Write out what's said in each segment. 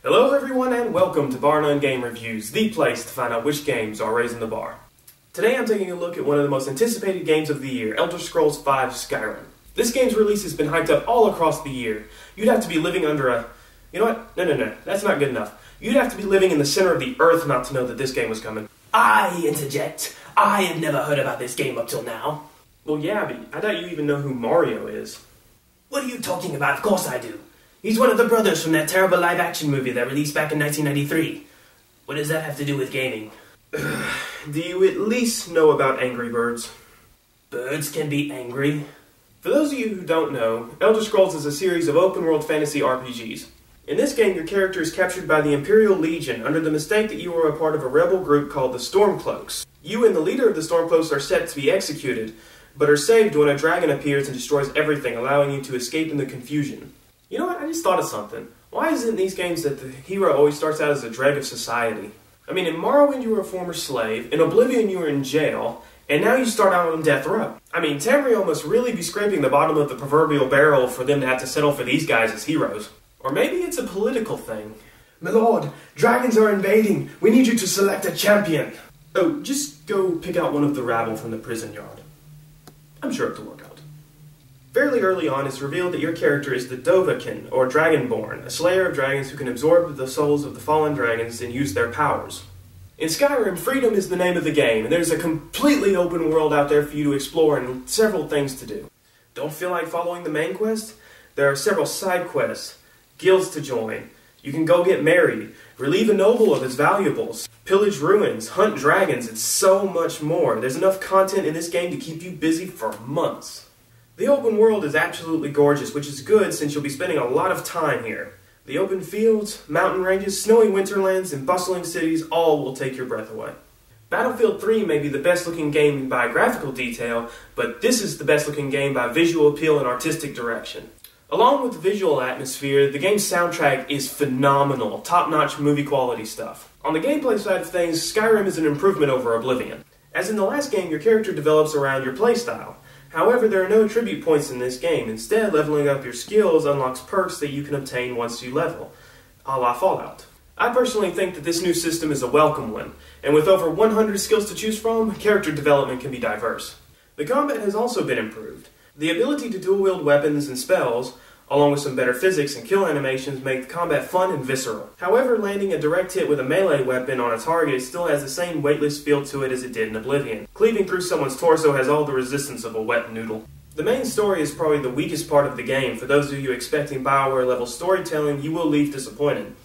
Hello everyone and welcome to BarNone Game Reviews, the place to find out which games are raising the bar. Today I'm taking a look at one of the most anticipated games of the year, Elder Scrolls V Skyrim. This game's release has been hyped up all across the year. You'd have to be living under a... You know what? No, that's not good enough. You'd have to be living in the center of the earth not to know that this game was coming. I interject. I have never heard about this game up till now. Well yeah, but I doubt you even know who Mario is. What are you talking about? Of course I do. He's one of the brothers from that terrible live-action movie that released back in 1993. What does that have to do with gaming? Do you at least know about Angry Birds? Birds can be angry. For those of you who don't know, Elder Scrolls is a series of open-world fantasy RPGs. In this game, your character is captured by the Imperial Legion under the mistake that you are a part of a rebel group called the Stormcloaks. You and the leader of the Stormcloaks are set to be executed, but are saved when a dragon appears and destroys everything, allowing you to escape in the confusion. You know what, I just thought of something. Why is it in these games that the hero always starts out as a dreg of society? I mean, in Morrowind you were a former slave, in Oblivion you were in jail, and now you start out on death row. I mean, Tamriel must really be scraping the bottom of the proverbial barrel for them to have to settle for these guys as heroes. Or maybe it's a political thing. My lord, dragons are invading. We need you to select a champion. Oh, just go pick out one of the rabble from the prison yard. I'm sure it'll work out. Fairly early on, it's revealed that your character is the Dovahkiin, or Dragonborn, a slayer of dragons who can absorb the souls of the fallen dragons and use their powers. In Skyrim, freedom is the name of the game, and there's a completely open world out there for you to explore and several things to do. Don't feel like following the main quest? There are several side quests, guilds to join. You can go get married, relieve a noble of his valuables, pillage ruins, hunt dragons, and so much more. There's enough content in this game to keep you busy for months. The open world is absolutely gorgeous, which is good since you'll be spending a lot of time here. The open fields, mountain ranges, snowy winterlands, and bustling cities all will take your breath away. Battlefield 3 may be the best looking game by graphical detail, but this is the best looking game by visual appeal and artistic direction. Along with the visual atmosphere, the game's soundtrack is phenomenal, top-notch movie quality stuff. On the gameplay side of things, Skyrim is an improvement over Oblivion. As in the last game, your character develops around your playstyle. However, there are no attribute points in this game. Instead, leveling up your skills unlocks perks that you can obtain once you level, a la Fallout. I personally think that this new system is a welcome one, and with over 100 skills to choose from, character development can be diverse. The combat has also been improved. The ability to dual-wield weapons and spells, along with some better physics and kill animations, make the combat fun and visceral. However, landing a direct hit with a melee weapon on a target still has the same weightless feel to it as it did in Oblivion. Cleaving through someone's torso has all the resistance of a wet noodle. The main story is probably the weakest part of the game. For those of you expecting BioWare-level storytelling, you will leave disappointed.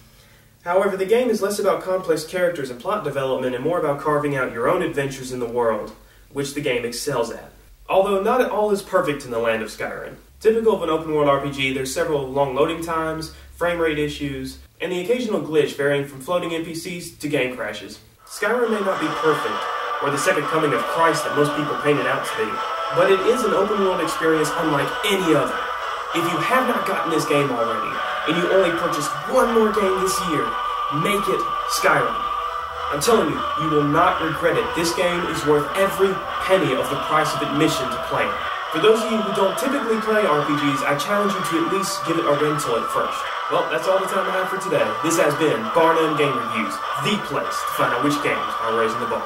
However, the game is less about complex characters and plot development and more about carving out your own adventures in the world, which the game excels at. Although not all is perfect in the land of Skyrim. Typical of an open-world RPG, there's several long loading times, frame rate issues, and the occasional glitch varying from floating NPCs to game crashes. Skyrim may not be perfect, or the second coming of Christ that most people paint it out to be, but it is an open-world experience unlike any other. If you have not gotten this game already, and you only purchased one more game this year, make it Skyrim. I'm telling you, you will not regret it. This game is worth every penny of the price of admission to play it. For those of you who don't typically play RPGs, I challenge you to at least give it a rental at first. Well, that's all the time I have for today. This has been BarNone Game Reviews, the place to find out which games are raising the bar.